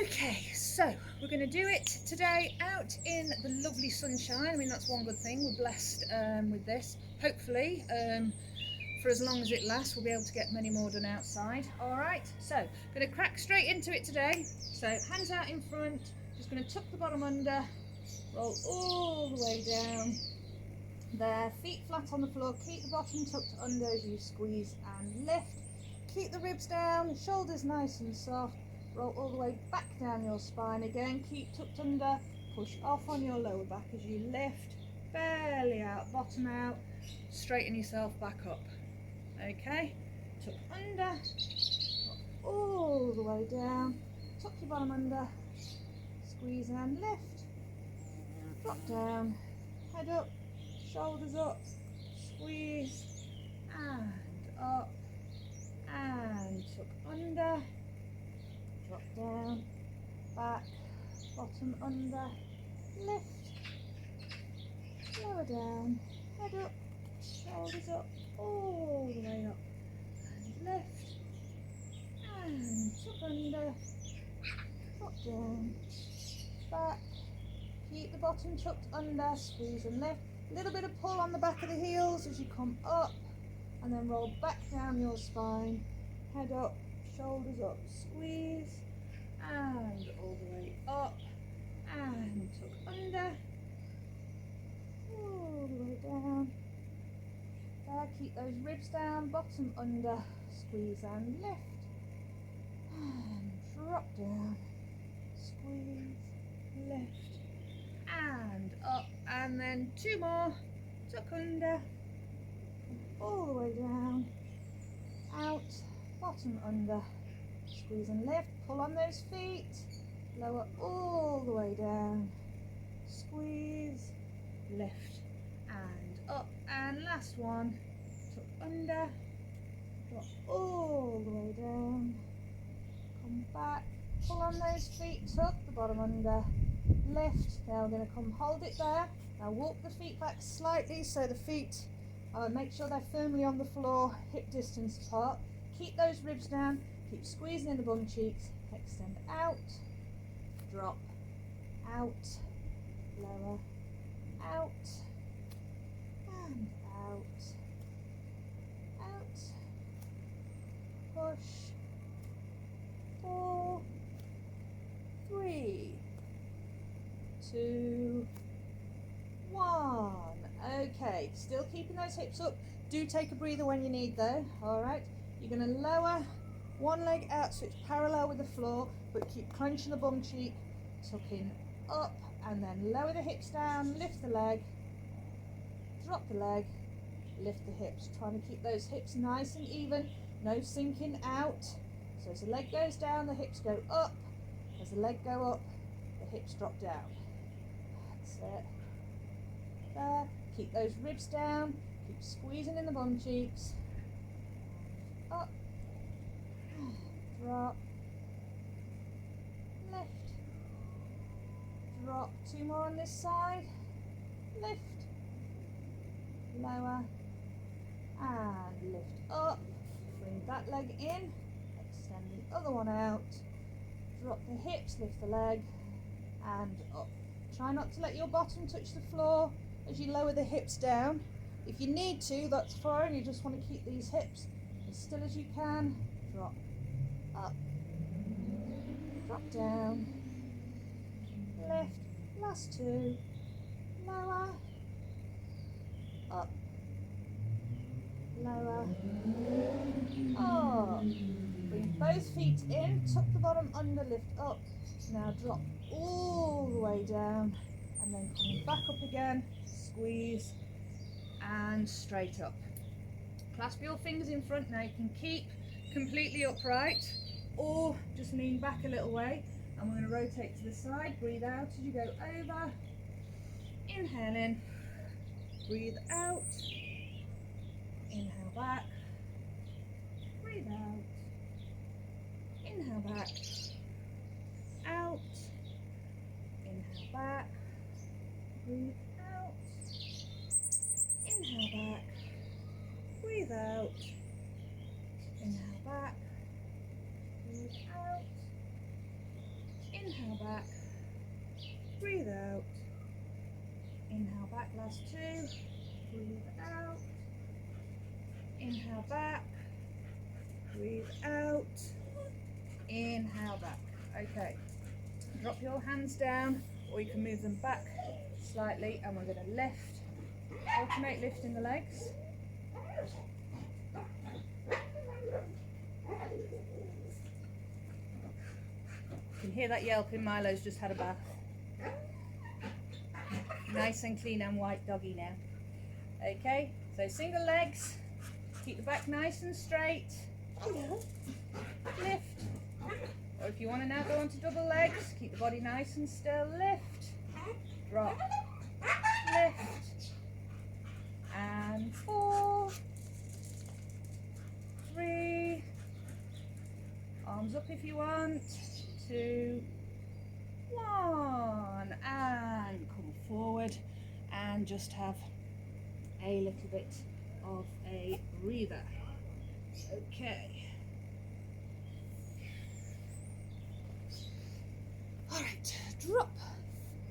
Okay, so we're going to do it today out in the lovely sunshine. I mean, that's one good thing. We're blessed with this. Hopefully, for as long as it lasts, we'll be able to get many more done outside. All right, so I'm going to crack straight into it today. So hands out in front, just going to tuck the bottom under, roll all the way down. There, feet flat on the floor, keep the bottom tucked under as you squeeze and lift. Keep the ribs down, shoulders nice and soft. Roll all the way back down your spine again, keep tucked under, push off on your lower back as you lift, belly out, bottom out, straighten yourself back up. Okay, tuck under, drop all the way down, tuck your bottom under, squeeze and lift, drop down, head up, shoulders up, squeeze and up and tuck under, drop down, back, bottom under, lift, lower down, head up, shoulders up, all the way up, and lift, and tuck under, drop down, back, keep the bottom tucked under, squeeze and lift, a little bit of pull on the back of the heels as you come up, and then roll back down your spine, head up, shoulders up, squeeze, and all the way up, and tuck under, all the way down. There, keep those ribs down, bottom under, squeeze and lift, and drop down, squeeze, lift, and up, and then two more, tuck under, all the way down, out, bottom under, squeeze and lift, pull on those feet, lower all the way down, squeeze, lift, and up, and last one, tuck under, drop all the way down, come back, pull on those feet, tuck the bottom under, lift. Now we're going to come hold it there. Now walk the feet back slightly so the feet, make sure they're firmly on the floor, hip distance apart. Keep those ribs down, keep squeezing in the bum cheeks, extend out, drop, out, lower, out, and out, out, push, 4, 3, 2, 1. Okay, still keeping those hips up. Do take a breather when you need though. Alright, you're going to lower one leg out so it's parallel with the floor, but keep clenching the bum cheek, tucking up, and then lower the hips down, lift the leg, drop the leg, lift the hips. Trying to keep those hips nice and even, no sinking out. So as the leg goes down, the hips go up. As the leg go up, the hips drop down. That's it. There. Keep those ribs down. Keep squeezing in the bum cheeks. Up. Drop. Lift. Drop. 2 more on this side. Lift. Lower. And lift up. Bring that leg in. Extend the other one out. Drop the hips, lift the leg, and up. Try not to let your bottom touch the floor as you lower the hips down. If you need to, that's fine. You just want to keep these hips as still as you can. Drop, up, drop down, lift, last 2, lower, up, lower, up. Bring both feet in, tuck the bottom under, lift up. Now drop all the way down, and then coming back up again, squeeze, and straight up. Clasp your fingers in front now. You can keep completely upright, or just lean back a little way. And we're going to rotate to the side. Breathe out as you go over. Inhale in, breathe out, inhale back, breathe out. Inhale back, out, inhale back, breathe out, inhale back, breathe out, inhale back, breathe out, inhale back, breathe out, inhale back, last two, breathe out, inhale back, breathe out, inhale back. Okay, drop your hands down, or you can move them back slightly, and we're going to lift, alternate lifting the legs. You can hear that yelping. Milo's just had a bath. Nice and clean and white doggy now. Okay, so single legs, keep the back nice and straight, lift, or if you want to now go onto double legs, keep the body nice and still, lift, drop, lift, and 4, 3, arms up if you want, 2, 1, and come forward and just have a little bit of a breather. Okay. Alright, drop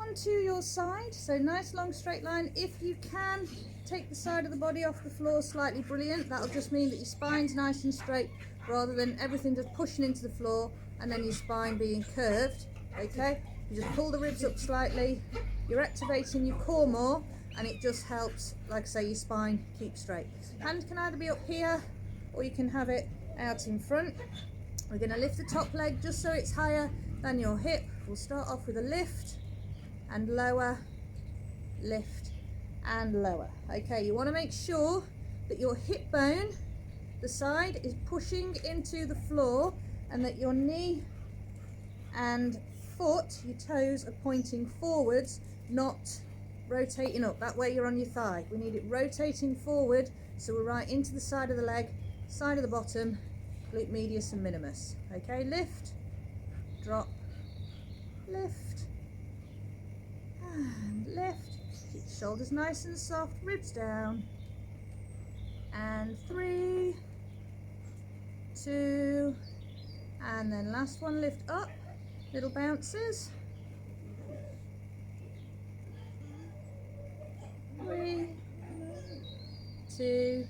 onto your side, so nice long straight line. If you can take the side of the body off the floor slightly, brilliant. That'll just mean that your spine's nice and straight rather than everything just pushing into the floor and then your spine being curved. Okay, you just pull the ribs up slightly, you're activating your core more, and it just helps, like I say, your spine keep straight. Hand can either be up here or you can have it out in front. We're going to lift the top leg just so it's higher than your hip. We'll start off with a lift and lower, lift and lower. Okay, you want to make sure that your hip bone, the side, is pushing into the floor, and that your knee and foot, your toes, are pointing forwards, not rotating up. That way you're on your thigh. We need it rotating forward, so we're right into the side of the leg, side of the bottom, glute medius and minimus. Okay, lift, drop, lift, and lift. Keep the shoulders nice and soft, ribs down, and 3, 2, and then last one, lift up, little bounces, 3, 2,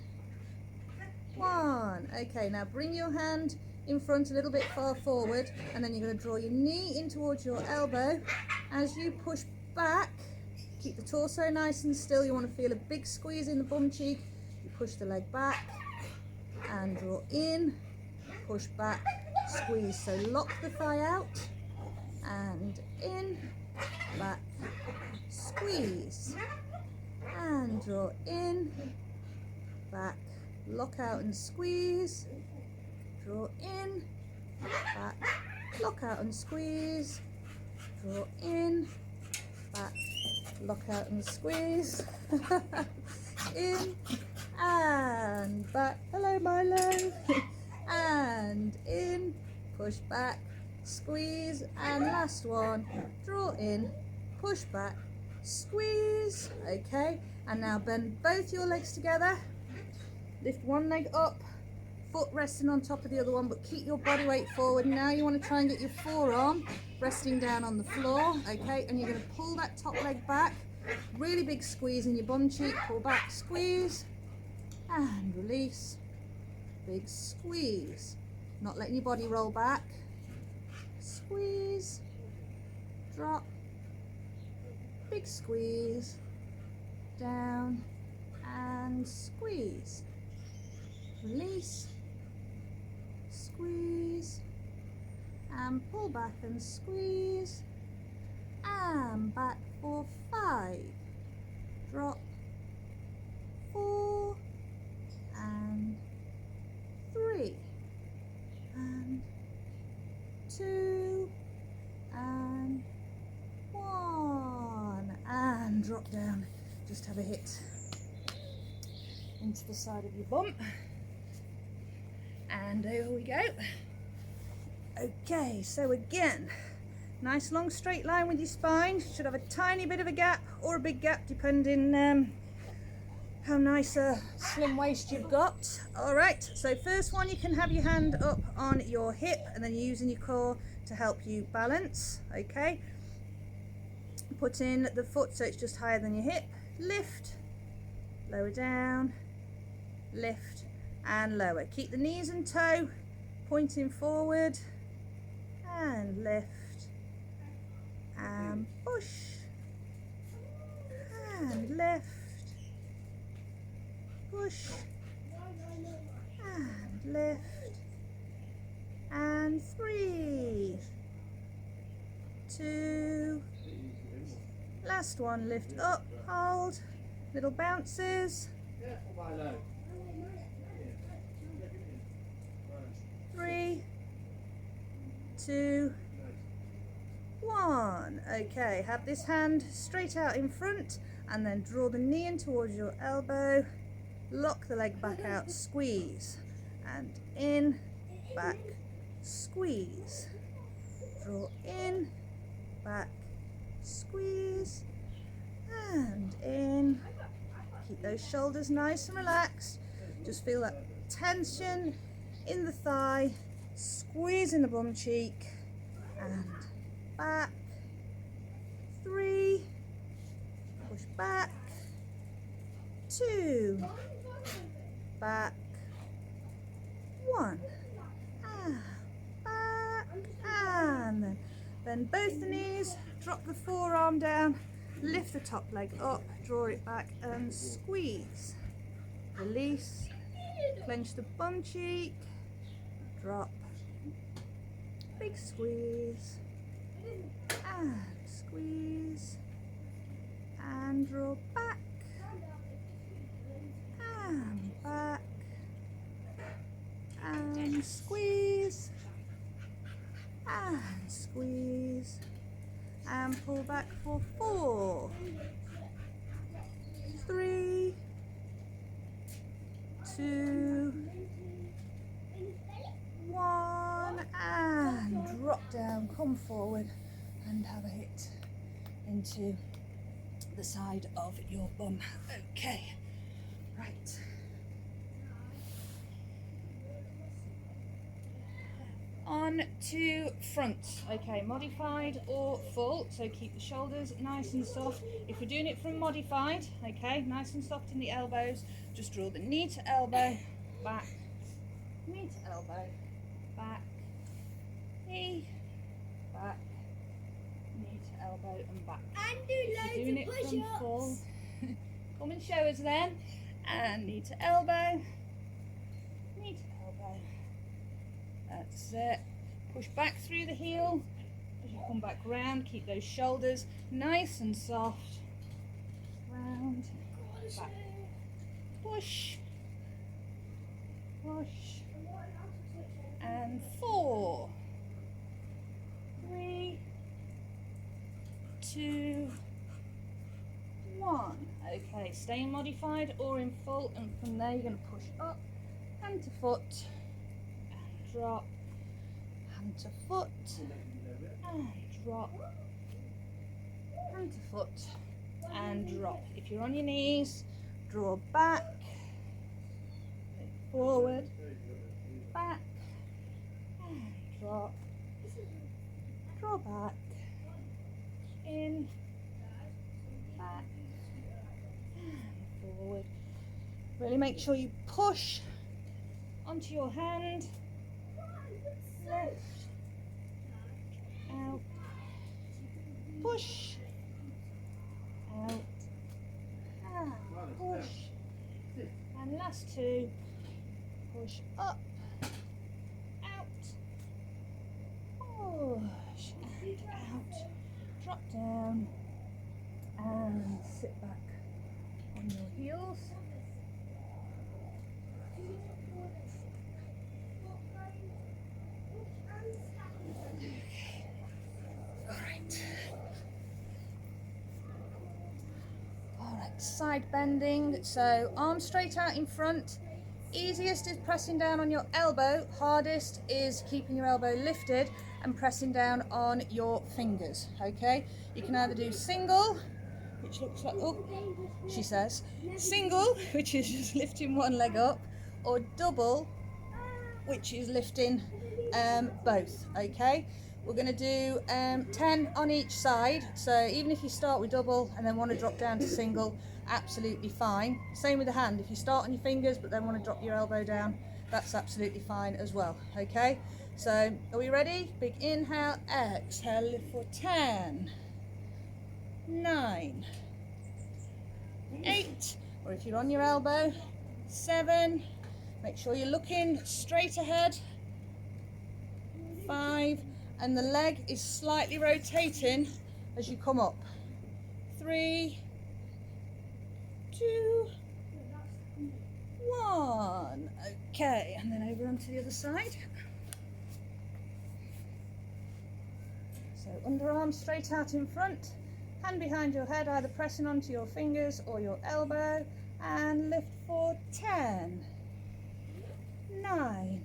1. Okay, now bring your hand in front a little bit far forward, and then you're going to draw your knee in towards your elbow. As you push back, keep the torso nice and still. You want to feel a big squeeze in the bum cheek. You push the leg back and draw in, push back, squeeze. So lock the thigh out and in, back, squeeze, and draw in, back, lock out and squeeze, draw in, back, lock out and squeeze, draw in, back, lock out and squeeze, in and back, hello Milo, and in, push back, squeeze, and last one, draw in, push back, squeeze. Okay, and now bend both your legs together, lift one leg up, foot resting on top of the other one, but keep your body weight forward. Now you want to try and get your forearm resting down on the floor. Okay, and you're going to pull that top leg back, really big squeeze in your bum cheek, pull back, squeeze, and release, big squeeze, not letting your body roll back, squeeze, drop, big squeeze, down and squeeze, release, squeeze, and pull back and squeeze, and back for 5, drop, 4, and 3, and 2, and 1, and drop down. Just have a hit into the side of your bum, and over we go. Okay, so again, nice long straight line with your spine. Should have a tiny bit of a gap or a big gap depending how nice a slim waist you've got. All right, so first one, you can have your hand up on your hip, and then you're using your core to help you balance. Okay, put in the foot so it's just higher than your hip, lift, lower down, lift and lower. Keep the knees and toe pointing forward, and lift and push and lift, push and lift, and 3, 2, last one, lift up, hold, little bounces, 3, 2, 1. Okay, have this hand straight out in front and then draw the knee in towards your elbow, lock the leg back out, squeeze, and in, back, squeeze, draw in, back, squeeze, and in. Keep those shoulders nice and relaxed. Just feel that tension in the thigh, squeeze in the bum cheek, and back, 3, push back, 2, back, 1, and back, and then both the knees, drop the forearm down, lift the top leg up, draw it back and squeeze, release, clench the bum cheek, drop, big squeeze, and squeeze, and draw back, and back, and squeeze, and squeeze, and pull back for 4, 3, 2, 1, and drop down, come forward and have a hit into the side of your bum. Okay, right. On to front. Okay, modified or full, so keep the shoulders nice and soft. If we're doing it from modified, okay, nice and soft in the elbows, just draw the knee to elbow, back, knee to elbow, back, knee, back, knee to elbow and back. And do If loads you're doing of it from push-ups. full, come and show us then. And knee to elbow, knee to elbow. That's it. Push back through the heel as you come back round. Keep those shoulders nice and soft. Round, back. Push, push, and 4, 3, 2, 1. Okay, stay in modified or in full, and from there you're going to push up, hand to foot, and drop, hand to foot, and drop, hand to foot, and drop. If you're on your knees, draw back, forward, back, and drop, draw back, in, back, and forward. Really make sure you push onto your hand, lift, out, push, out, and push, and last 2, push up, out, push, and out, drop down, and sit back on your heels. Side bending, so arms straight out in front. Easiest is pressing down on your elbow, hardest is keeping your elbow lifted and pressing down on your fingers. Okay, you can either do single, which looks like, oh, she says, single, which is just lifting one leg up, or double, which is lifting both. Okay, We're going to do 10 on each side, so even if you start with double and then want to drop down to single, absolutely fine. Same with the hand, if you start on your fingers but then want to drop your elbow down, that's absolutely fine as well. Okay, so are we ready? Big inhale, exhale, lift for 10, 9, 8, or if you're on your elbow, 7, make sure you're looking straight ahead, 5, and the leg is slightly rotating as you come up, 3, 2, 1, okay, and then over onto the other side. So underarm straight out in front, hand behind your head, either pressing onto your fingers or your elbow, and lift for 10, 9,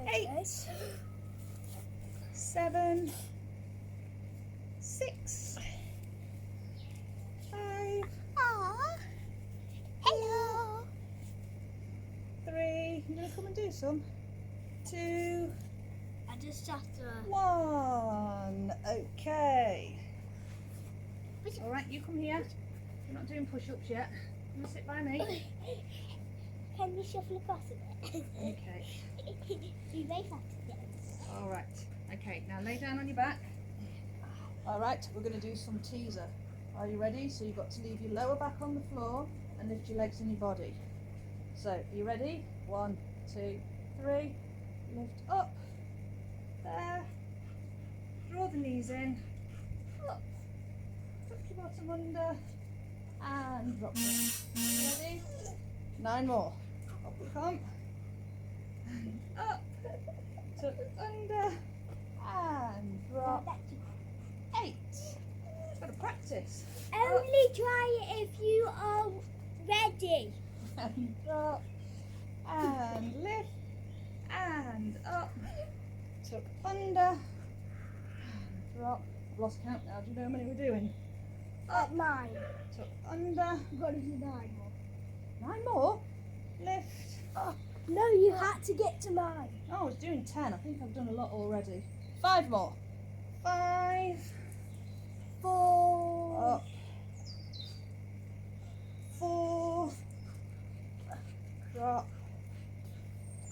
8, 7, 6, 5, Hello. 3, I'm going to come and do some, 2, I just have to. 1, okay. All right, you come here. You're not doing push-ups yet. You want to sit by me? Can you shuffle across a bit? Okay. We both have to get it. All right. Okay, now lay down on your back. All right, we're going to do some teaser. Are you ready? So you've got to leave your lower back on the floor and lift your legs and your body. So, are you ready? 1, 2, 3. Lift up. There. Draw the knees in. Up. Tuck your bottom under. And drop them. Ready? 9 more. Up we come. And up. Tuck under. And drop. 8. Got to practice. Only try it if you are ready. And drop. And lift. And up. Tuck under. And drop. I've lost count now. Do you know how many we're doing? Up 9. Tuck under. You've got to do 9 more. 9 more. Lift. Oh, no, you had to get to 9. Oh, I was doing 10. I think I've done a lot already. 5 more. 5. 4. Up. 4. Drop.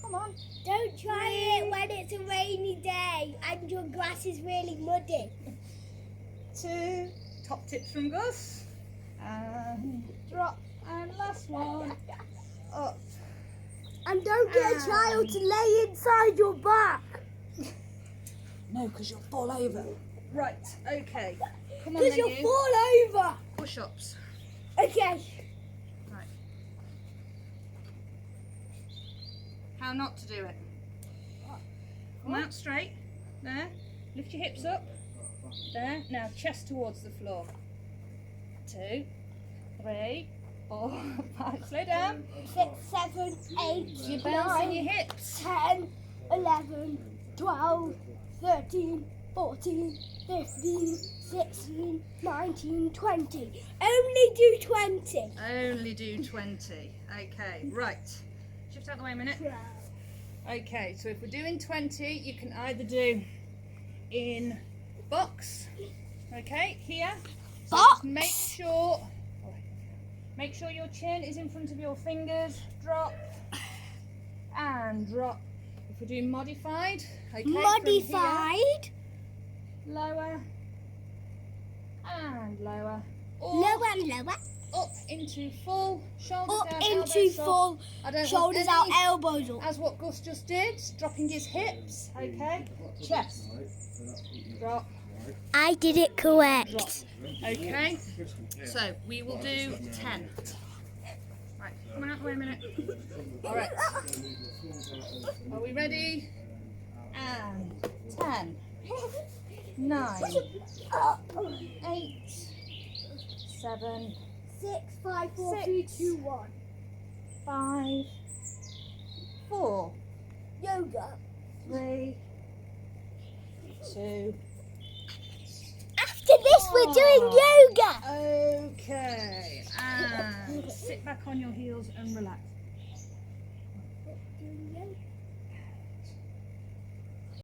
Come on. Don't try it when it's a rainy day and your grass is really muddy. 2. Top tips from Guss. And drop. And last one. Up. And don't get a child to lay inside your back. No, because you'll fall over. Right, okay. Come on Because then, you'll you. fall over. Push-ups. Okay. Right. How not to do it. Come out straight. There. Lift your hips up. There. Now chest towards the floor. 2, 3, 4, 5. Slow down. 6, 7, 8, You're bouncing 9, your hips. 10, 11, 12, 13, 14, 15, 16, 19, 20. Only do 20. Only do 20. Okay, right. Shift out the way a minute. Okay, so if we're doing 20, you can either do in box. Okay, here. So Box. just make sure your chin is in front of your fingers. Drop and drop. If we're doing modified, okay. from Modified. here, lower and lower. Or Lower and lower. up into full, shoulders Up down, into elbows soft. full. I don't Shoulders want out, any, elbows up. as what Guss just did, dropping his hips, okay? Chest, drop, I did it drop, correct. okay? So, we will do 10. Right, come on out the way a minute. Alright. Are we ready? And 10, 9, 8, 7, 6, 5, 4, 6, 3, 2, 1. 5, 4, Yoga. 3, 2. After this, we're doing yoga. Okay, and sit back on your heels and relax. Doing yoga.